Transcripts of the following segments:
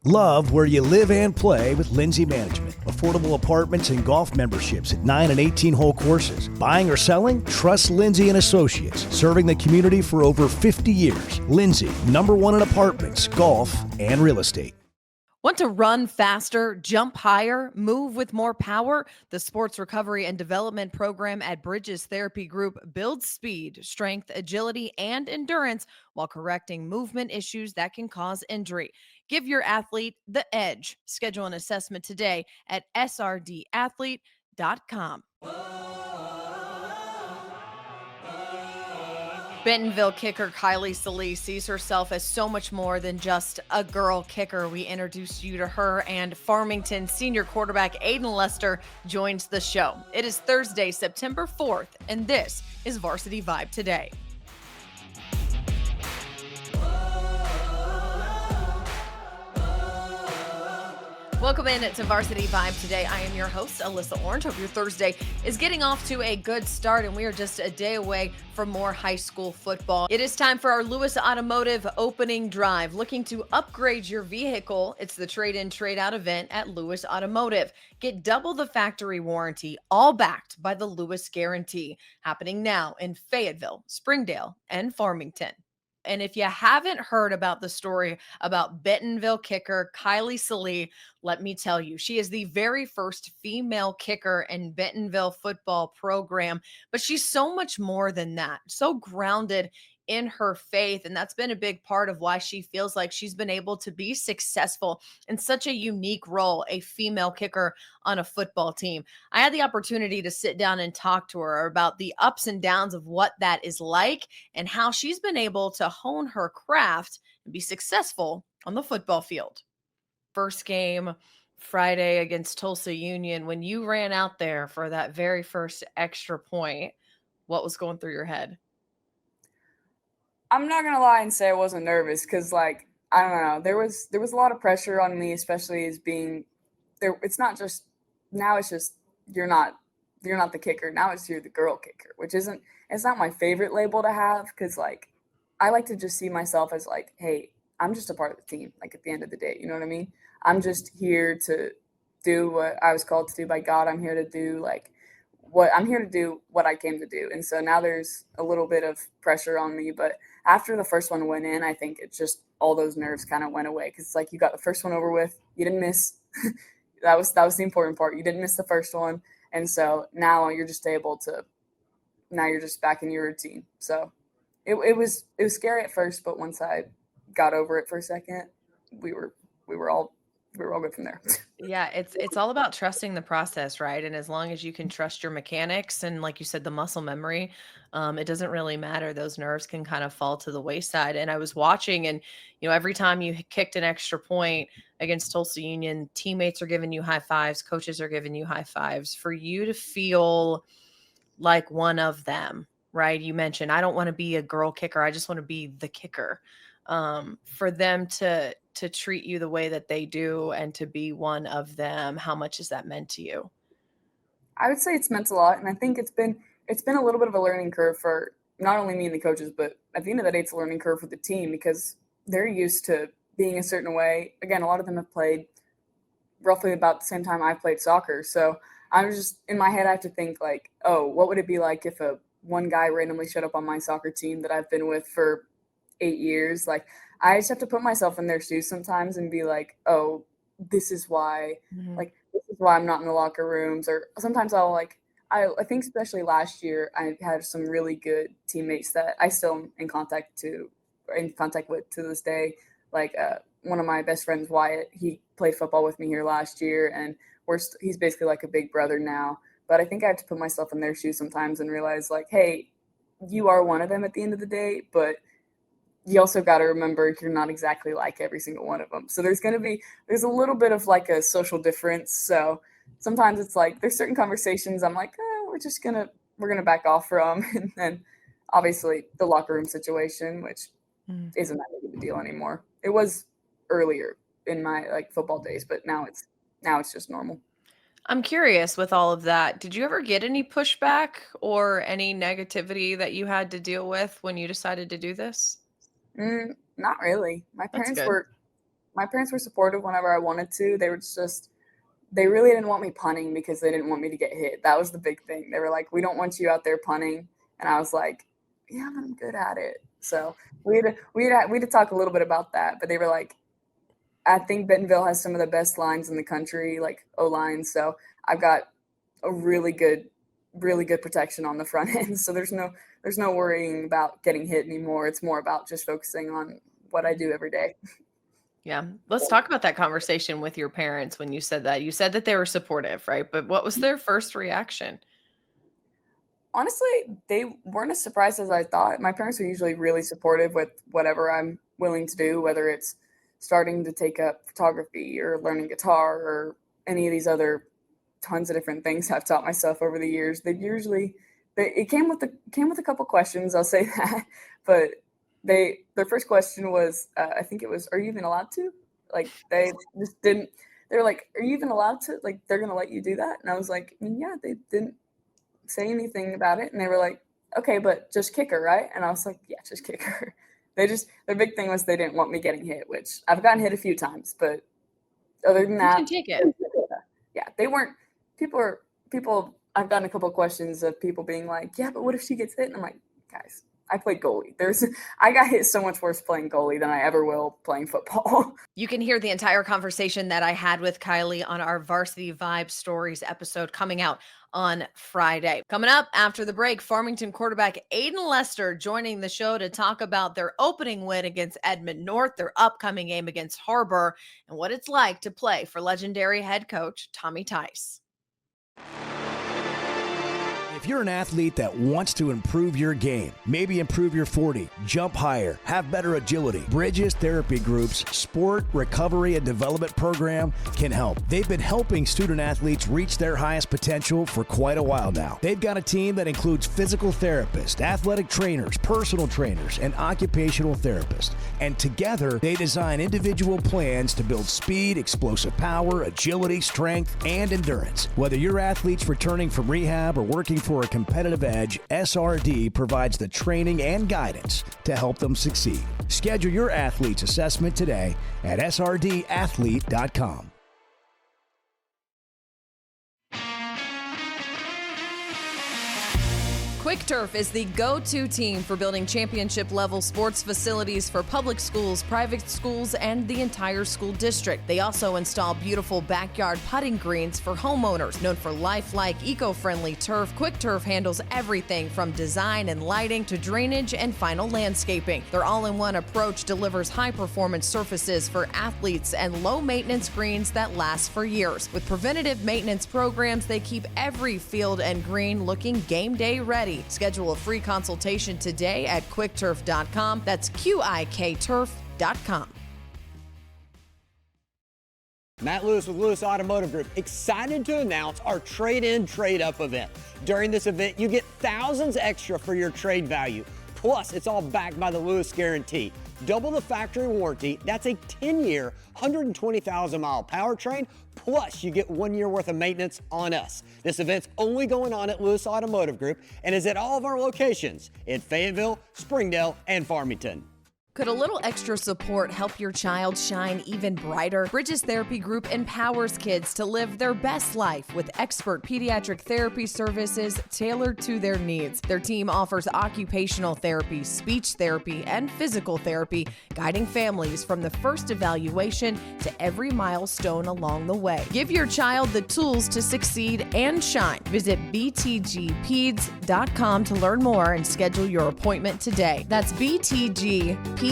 Love where you live and play with Lindsay Management. Affordable apartments and golf memberships at 9 and 18-hole courses. Buying or selling? Trust Lindsay and Associates. Serving the community for over 50 years. Lindsay, #1 in apartments, golf, and real estate. Want to run faster, jump higher, move with more power? The Sports Recovery and Development Program at Bridges Therapy Group builds speed, strength, agility, and endurance while correcting movement issues that can cause injury. Give your athlete the edge. Schedule an assessment today at srdathlete.com. Bentonville kicker Kylee Sallee sees herself as so much more than just a girl kicker. We introduced you to her, and Farmington senior quarterback Ayden Lester joins the show. It is Thursday, September 4th, and this is Varsity Vibe Today. Welcome in to Varsity Vibe Today. I am your host, Alyssa Orange. Hope your Thursday is getting off to a good start, and we are just a day away from more high school football. It is time for our Lewis Automotive opening drive. Looking to upgrade your vehicle? It's the trade-in, trade-out event at Lewis Automotive. Get double the factory warranty, all backed by the Lewis Guarantee. Happening now in Fayetteville, Springdale, and Farmington. And if you haven't heard about the story about Bentonville kicker Kylee Sallee, let me tell you, she is the very first female kicker in Bentonville football program, but she's so much more than that, so grounded in her faith. And that's been a big part of why she feels like she's been able to be successful in such a unique role, a female kicker on a football team. I had the opportunity to sit down and talk to her about the ups and downs of what that is like and how she's been able to hone her craft and be successful on the football field. First game Friday against Tulsa Union, when you ran out there for that very first extra point, what was going through your head? I'm not gonna lie and say I wasn't nervous because, like, I don't know, there was a lot of pressure on me, especially as being there. It's not just now; it's just you're not the kicker. Now it's you're the girl kicker, which isn't. It's not my favorite label to have because, like, I like to just see myself as like, hey, I'm just a part of the team. Like at the end of the day, you know what I mean? I'm just here to do what I was called to do by God. I'm here to do what I came to do. And so now there's a little bit of pressure on me, but after the first one went in, I think it just all those nerves kind of went away because it's like you got the first one over with, you didn't miss. that was the important part. You didn't miss the first one, and so now you're just able to. Now you're just back in your routine. So it was scary at first, but once I got over it for a second, we were all good from there. Yeah, it's all about trusting the process, right? And as long as you can trust your mechanics and, like you said, the muscle memory, it doesn't really matter. Those nerves can kind of fall to the wayside. And I was watching, and every time you kicked an extra point against Tulsa Union, teammates are giving you high fives, coaches are giving you high fives. For you to feel like one of them, right? You mentioned, I don't want to be a girl kicker. I just want to be the kicker. For them to treat you the way that they do and to be one of them, how much has that meant to you? I would say it's meant a lot, and I think it's been a little bit of a learning curve for not only me and the coaches, but at the end of the day, it's a learning curve for the team because they're used to being a certain way. Again, a lot of them have played roughly about the same time I played soccer, so I'm just in my head I have to think like, oh, what would it be like if one guy randomly showed up on my soccer team that I've been with for 8 years? Like, I just have to put myself in their shoes sometimes and be like, oh, this is why, like, this is why I'm not in the locker rooms. Or sometimes I'll like, I think especially last year, I had some really good teammates that I still am in contact with to this day. Like one of my best friends, Wyatt, he played football with me here last year, and he's basically like a big brother now. But I think I have to put myself in their shoes sometimes and realize like, hey, you are one of them at the end of the day, but you also got to remember you're not exactly like every single one of them. So there's a little bit of like a social difference. So sometimes it's like there's certain conversations I'm like, we're going to back off from. And then obviously the locker room situation, which isn't that big of a deal anymore. It was earlier in my like football days, but now it's just normal. I'm curious with all of that. Did you ever get any pushback or any negativity that you had to deal with when you decided to do this? Not really. My parents were my parents were supportive whenever I wanted to. They really didn't want me punting because they didn't want me to get hit. That was the big thing. They were like, we don't want you out there punting. And I was like, yeah, I'm good at it. So we had to talk a little bit about that, but they were like, I think Bentonville has some of the best lines in the country, like O-line. So I've got a really good protection on the front end. So there's no worrying about getting hit anymore. It's more about just focusing on what I do every day. Yeah. Let's talk about that conversation with your parents when you said that. You said that they were supportive, right? But what was their first reaction? Honestly, they weren't as surprised as I thought. My parents are usually really supportive with whatever I'm willing to do, whether it's starting to take up photography or learning guitar or any of these other tons of different things I've taught myself over the years. It came with a couple questions, I'll say that, but their first question was, I think it was, are you even allowed to? Like, they just didn't, they were like, are you even allowed to? Like, they're going to let you do that? And I was like, yeah, they didn't say anything about it. And they were like, okay, but just kicker, right? And I was like, yeah, just kicker. Their big thing was they didn't want me getting hit, which I've gotten hit a few times, but other than that, you can take it. Yeah, they weren't, people, I've gotten a couple of questions of people being like, yeah, but what if she gets hit? And I'm like, guys, I played goalie. I got hit so much worse playing goalie than I ever will playing football. You can hear the entire conversation that I had with Kylee on our Varsity Vibe Stories episode coming out on Friday. Coming up after the break, Farmington quarterback Ayden Lester joining the show to talk about their opening win against Edmund North, their upcoming game against Har-Ber, and what it's like to play for legendary head coach Tommy Tice. If you're an athlete that wants to improve your game, maybe improve your 40, jump higher, have better agility, Bridges Therapy Group's Sport Recovery and Development Program can help. They've been helping student athletes reach their highest potential for quite a while now. They've got a team that includes physical therapists, athletic trainers, personal trainers, and occupational therapists. And together, they design individual plans to build speed, explosive power, agility, strength, and endurance. Whether your athlete's returning from rehab or working for a competitive edge, SRD provides the training and guidance to help them succeed. Schedule your athlete's assessment today at srdathlete.com. Quick Turf is the go-to team for building championship-level sports facilities for public schools, private schools, and the entire school district. They also install beautiful backyard putting greens for homeowners. Known for lifelike, eco-friendly turf, Quick Turf handles everything from design and lighting to drainage and final landscaping. Their all-in-one approach delivers high-performance surfaces for athletes and low-maintenance greens that last for years. With preventative maintenance programs, they keep every field and green looking game day ready. Schedule a free consultation today at quickturf.com. That's QIKturf.com. Matt Lewis with Lewis Automotive Group, excited to announce our trade-in, trade-up event. During this event, you get thousands extra for your trade value. Plus, it's all backed by the Lewis Guarantee. Double the factory warranty. That's a 10-year, 120,000-mile powertrain. Plus, you get 1 year worth of maintenance on us. This event's only going on at Lewis Automotive Group and is at all of our locations in Fayetteville, Springdale, and Farmington. Could a little extra support help your child shine even brighter? Bridges Therapy Group empowers kids to live their best life with expert pediatric therapy services tailored to their needs. Their team offers occupational therapy, speech therapy, and physical therapy, guiding families from the first evaluation to every milestone along the way. Give your child the tools to succeed and shine. Visit btgpeds.com to learn more and schedule your appointment today. That's btgpeds.com.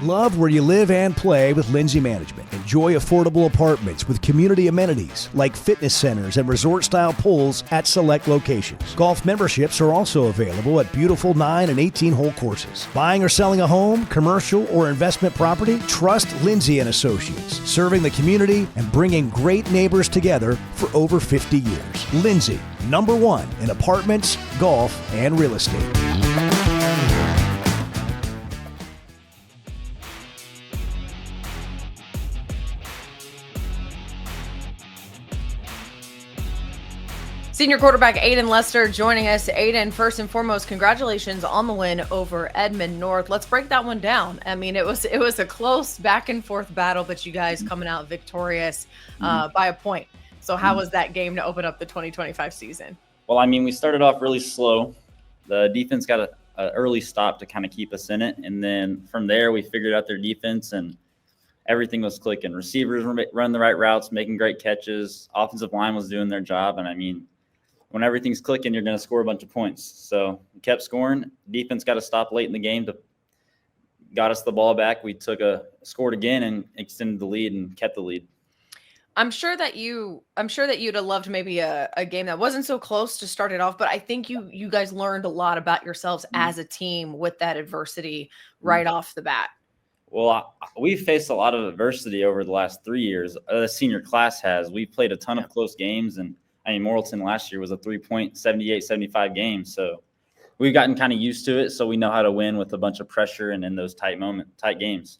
Love where you live and play with Lindsay Management. Enjoy affordable apartments with community amenities like fitness centers and resort-style pools at select locations. Golf memberships are also available at beautiful 9 and 18-hole courses. Buying or selling a home, commercial, or investment property? Trust Lindsay and Associates, serving the community and bringing great neighbors together for over 50 years. Lindsay, #1 in apartments, golf, and real estate. Senior quarterback Ayden Lester joining us. Ayden, first and foremost, congratulations on the win over Edmund North. Let's break that one down. I mean, it was a close back and forth battle, but you guys coming out victorious by a point. So how was that game to open up the 2025 season? Well, I mean, we started off really slow. The defense got an early stop to kind of keep us in it. And then from there, we figured out their defense and everything was clicking. Receivers were running the right routes, making great catches. Offensive line was doing their job. And I mean, when everything's clicking, you're going to score a bunch of points. So we kept scoring. Defense got to stop late in the game to got us the ball back. We scored again and extended the lead and kept the lead. I'm sure that you'd have loved maybe a game that wasn't so close to start it off, but I think you guys learned a lot about yourselves as a team with that adversity right off the bat. Well, we've faced a lot of adversity over the last 3 years. The senior class has. We've played a ton of close games, and I mean, Morrilton last year was a 3-point, 78-75 game. So we've gotten kind of used to it. So we know how to win with a bunch of pressure and in those tight games.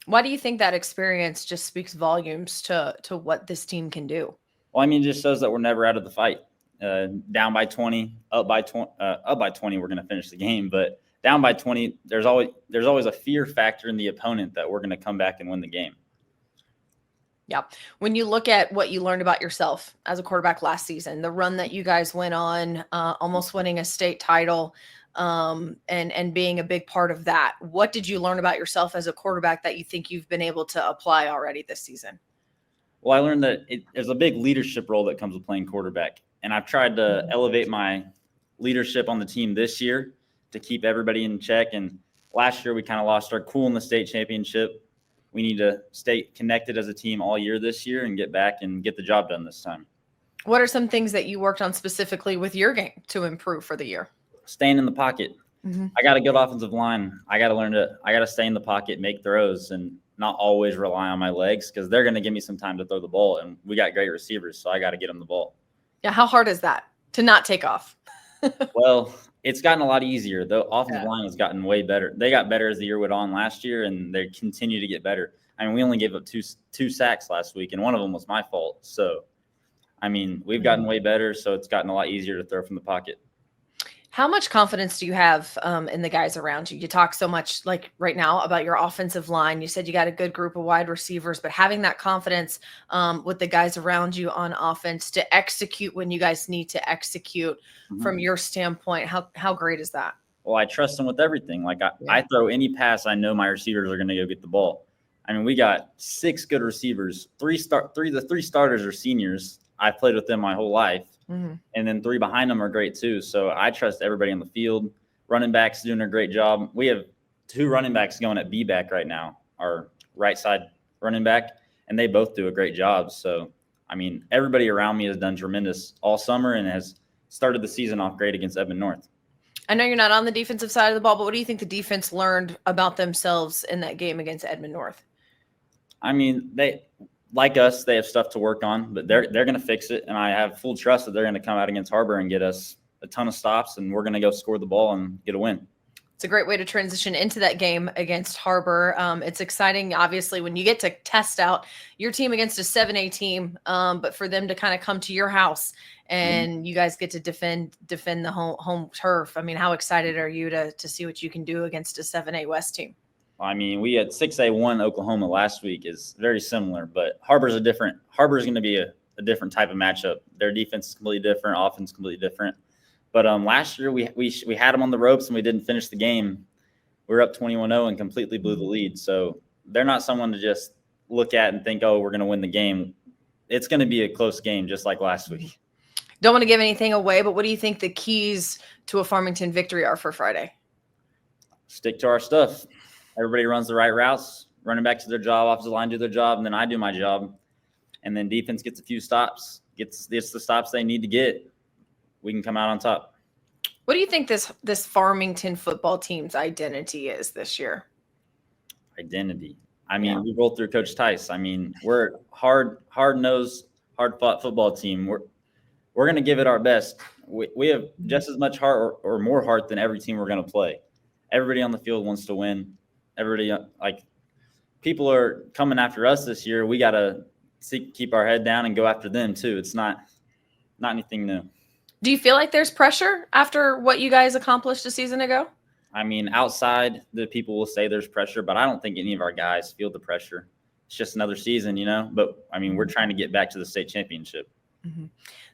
Why do you think that experience just speaks volumes to what this team can do? Well, I mean, it just shows that we're never out of the fight. Down by 20, up by 20, we're going to finish the game. But down by 20, there's always a fear factor in the opponent that we're going to come back and win the game. Yeah. When you look at what you learned about yourself as a quarterback last season, the run that you guys went on, almost winning a state title, and being a big part of that, what did you learn about yourself as a quarterback that you think you've been able to apply already this season? Well, I learned that there's a big leadership role that comes with playing quarterback. And I've tried to elevate my leadership on the team this year to keep everybody in check. And last year we kind of lost our cool in the state championship. We need to stay connected as a team all year this year and get back and get the job done this time. What are some things that you worked on specifically with your game to improve for the year? Staying in the pocket. I got a good offensive line. I got to stay in the pocket, make throws, and not always rely on my legs because they're going to give me some time to throw the ball. And we got great receivers, so I got to get them the ball. Yeah. How hard is that to not take off? Well, it's gotten a lot easier. The offensive line has gotten way better. They got better as the year went on last year, and they continue to get better. I mean, we only gave up two sacks last week, and one of them was my fault. So, I mean, we've gotten way better, so it's gotten a lot easier to throw from the pocket. How much confidence do you have in the guys around you? You talk so much like right now about your offensive line. You said you got a good group of wide receivers, but having that confidence with the guys around you on offense to execute when you guys need to execute from your standpoint, how great is that? Well, I trust them with everything. Like I throw any pass, I know my receivers are going to go get the ball. I mean, we got 6 good receivers. The 3 starters are seniors. I've played with them my whole life. And then 3 behind them are great too. So I trust everybody on the field. Running backs doing a great job. We have 2 running backs going at B-back right now, our right side running back, and they both do a great job. So, I mean, everybody around me has done tremendous all summer and has started the season off great against Edmund North. I know you're not on the defensive side of the ball, but what do you think the defense learned about themselves in that game against Edmund North? I mean, they have stuff to work on, but they're going to fix it. And I have full trust that they're going to come out against Har-Ber and get us a ton of stops, and we're going to go score the ball and get a win. It's a great way to transition into that game against Har-Ber. It's exciting, obviously, when you get to test out your team against a 7A team, but for them to kind of come to your house and you guys get to defend the home turf. I mean, how excited are you to see what you can do against a 7A West team? I mean, we had 6A1 Oklahoma last week is very similar, but Har-Ber's going to be a different type of matchup. Their defense is completely different, offense completely different. But last year we had them on the ropes and we didn't finish the game. We were up 21-0 and completely blew the lead. So they're not someone to just look at and think, oh, we're going to win the game. It's going to be a close game, just like last week. Don't want to give anything away, but what do you think the keys to a Farmington victory are for Friday? Stick to our stuff. Everybody runs the right routes, running back to their job, offensive line do their job, and then I do my job. And then defense gets a few stops, gets the stops they need to get. We can come out on top. What do you think this Farmington football team's identity is this year? Identity. I mean, we rolled through Coach Tice. I mean, we're hard-nosed, hard-fought football team. We're going to give it our best. We have just as much heart or more heart than every team we're going to play. Everybody on the field wants to win. Everybody, people are coming after us this year. We got to keep our head down and go after them too. It's not anything new. Do you feel like there's pressure after what you guys accomplished a season ago? I mean, outside, the people will say there's pressure, but I don't think any of our guys feel the pressure. It's just another season, But, I mean, we're trying to get back to the state championship. Mm-hmm.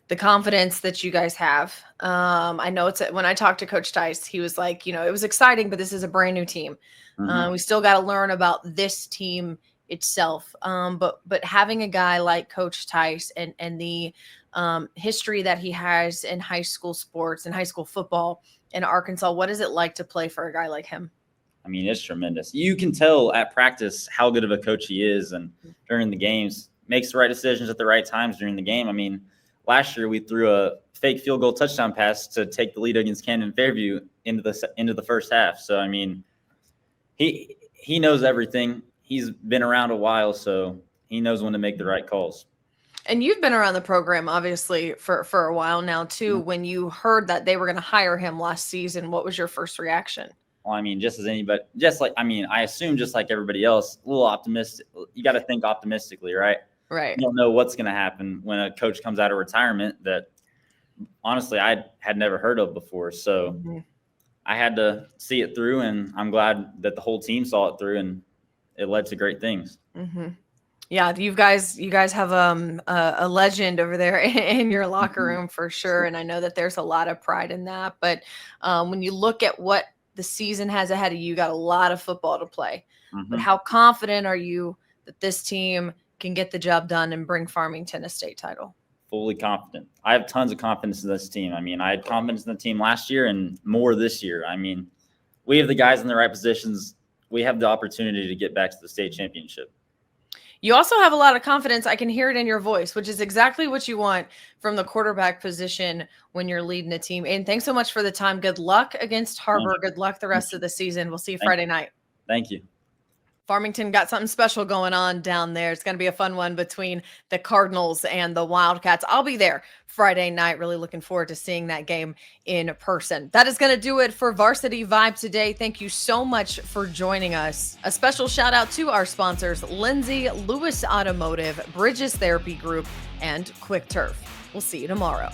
The confidence that you guys have. I know when I talked to Coach Tice, he was like, it was exciting, but this is a brand new team. We still got to learn about this team itself. But having a guy like Coach Tice and the history that he has in high school sports and high school football in Arkansas, what is it like to play for a guy like him? I mean, it's tremendous. You can tell at practice how good of a coach he is, and during the games, makes the right decisions at the right times during the game. I mean, last year we threw a fake field goal touchdown pass to take the lead against Camden Fairview into the first half. So, I mean, he knows everything. He's been around a while, so he knows when to make the right calls. And you've been around the program, obviously, for a while now, too. Mm-hmm. When you heard that they were going to hire him last season, what was your first reaction? Well, I mean, I assume just like everybody else, a little optimistic. You got to think optimistically, right? Right. You don't know what's going to happen when a coach comes out of retirement that, honestly, I had never heard of before. So I had to see it through, and I'm glad that the whole team saw it through, and it led to great things. Mm-hmm. Yeah, you guys have a legend over there in your locker room for sure, and I know that there's a lot of pride in that. But when you look at what the season has ahead of you, got a lot of football to play. But how confident are you that this team can get the job done and bring Farmington a state title? Fully confident. I have tons of confidence in this team. I mean, I had confidence in the team last year and more this year. I mean, we have the guys in the right positions. We have the opportunity to get back to the state championship. You also have a lot of confidence. I can hear it in your voice, which is exactly what you want from the quarterback position when you're leading a team. And thanks so much for the time. Good luck against Har-Ber. Good luck the rest of the season. We'll see you Friday night. Thank you. Farmington got something special going on down there. It's going to be a fun one between the Cardinals and the Wildcats. I'll be there Friday night. Really looking forward to seeing that game in person. That is going to do it for Varsity Vibe today. Thank you so much for joining us. A special shout out to our sponsors, Lindsay, Lewis Automotive, Bridges Therapy Group, and Quick Turf. We'll see you tomorrow.